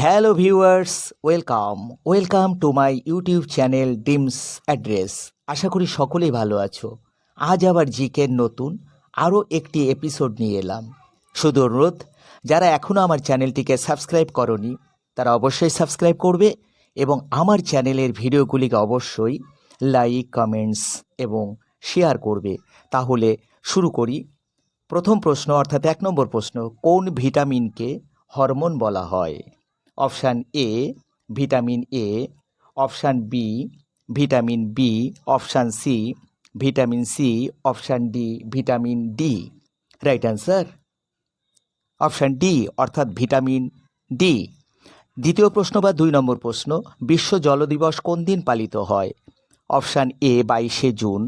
Hello viewers, welcome to my YouTube channel Dims Address. আশা করি সকলেই ভালো আছো। আজ আবার জিকের নতুন আরও একটি এপিসোড নিয়ে এলাম। শুধু অনুরোধ, যারা এখনও আমার চ্যানেলটিকে সাবস্ক্রাইব করনি তারা অবশ্যই সাবস্ক্রাইব করবে এবং আমার চ্যানেলের ভিডিওগুলিকে অবশ্যই লাইক, কমেন্টস এবং শেয়ার করবে। তাহলে শুরু করি। প্রথম প্রশ্ন অর্থাৎ 1 নম্বর প্রশ্ন, কোন ভিটামিনকে হরমোন বলা হয়? Option A vitamin A, option B vitamin B, option C vitamin C, option D vitamin D. Right answer option D অর্থাৎ ভিটামিন ডি। দ্বিতীয় প্রশ্ন বা 2 নম্বর প্রশ্ন, বিশ্ব জল দিবস কোন দিন পালিত হয়? অপশান এ 22শে জুন,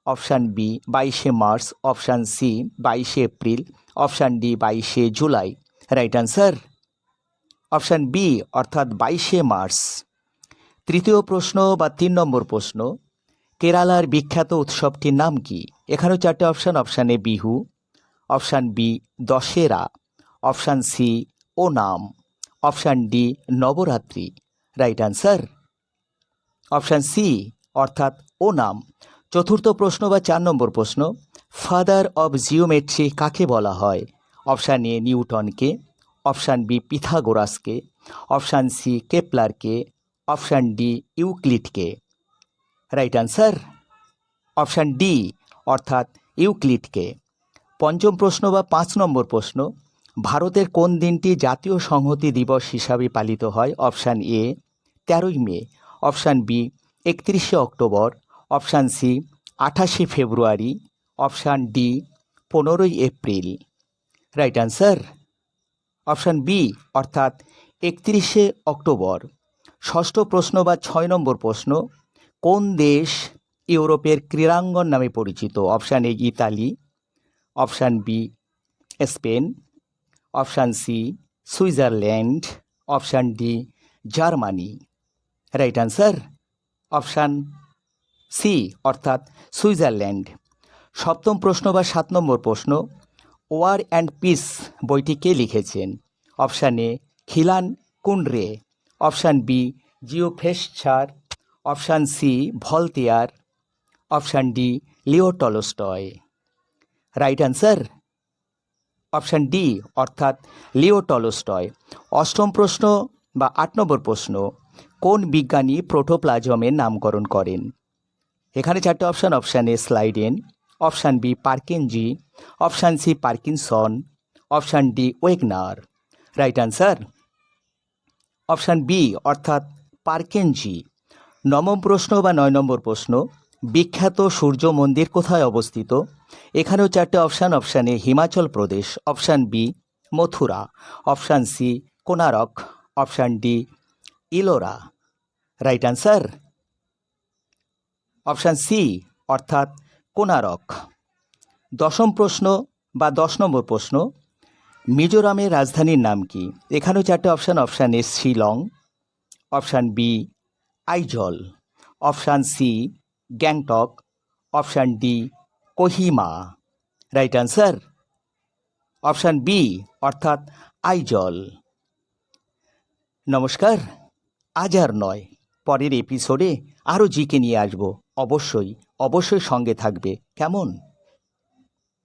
অপশান বি 22শে মার্চ, অপশান সি 22শে এপ্রিল, অপশান ডি 22শে July. Right answer option B অর্থাৎ 22শে মার্চ। তৃতীয় প্রশ্ন বা 3 নম্বর প্রশ্ন, কেরালার বিখ্যাত উৎসবটির নাম কি? এখানেও 4টে option. Option A Bihu, option B Dussehra, option C Onam, option D Navratri. Right answer option C অর্থাৎ ওনাম। চতুর্থ প্রশ্ন বা 4 নম্বর প্রশ্ন, ফাদার অব জিওমেট্রি কাকে বলা হয়? অপশান এ নিউটনকে, অপশান বি পিথাগোরাসকে, অপশান সি কেপলারকে, অপশান ডি ইউক্লিডকে। রাইট অ্যান্সার অপশান ডি অর্থাৎ ইউক্লিডকে। পঞ্চম প্রশ্ন বা 5 নম্বর প্রশ্ন, ভারতের কোন দিনটি জাতীয় সংহতি দিবস হিসাবে পালিত হয়? অপশান এ 13ই মে, অপশান বি 31শে অক্টোবর, অপশান সি 28শে ফেব্রুয়ারি, অপশান ডি 15ই April. Right answer option B অর্থাৎ 31শে অক্টোবর। ষষ্ঠ প্রশ্ন বা 6 নম্বর প্রশ্ন, কোন দেশ ইউরোপের ক্রীড়াঙ্গন নামে পরিচিত? Option A Italy, option B Spain, option C Switzerland, option D Germany. Right answer option C অর্থাৎ সুইজারল্যান্ড। সপ্তম প্রশ্ন বা 7 নম্বর প্রশ্ন, ওয়ার অ্যান্ড পিস বইটি কে লিখেছেন? অপশান এ খিলান কুন্ড্রে, অপশান বি জিও ফেসচার, option C Voltaire, option D Leo Tolstoy. Right answer option D Leo লিও টলস্টয়। অষ্টম প্রশ্ন বা 8 নম্বর প্রশ্ন, কোন বিজ্ঞানী প্রোটোপ্লাজমের নামকরণ করেন? এখানে 4টে option. Option A Schleiden, option B Purkinje, option C Parkinson, option D Wegener. Right answer option B অর্থাৎ পার্কিনজি। নবম প্রশ্ন বা 9 নম্বর প্রশ্ন, বিখ্যাত সূর্য মন্দির কোথায় অবস্থিত? এখানেও 4টে option. Option A Himachal Pradesh, option B Mathura, option C Konark, option D Ellora. Right answer option C অর্থাৎ কোনারক। দশম প্রশ্ন বা 10 নম্বর প্রশ্ন, মিজোরামের রাজধানীর নাম কি? এখানেও 4টে option. Option A Shillong, option B Aizawl, option C Gangtok, option D Kohima. Right answer option B অর্থাৎ আইজল। নমস্কার, আজ আর নয়, পরের এপিসোডে আরও জিকে নিয়ে আসবো। অবশ্যই সঙ্গে থাকবে, কেমন?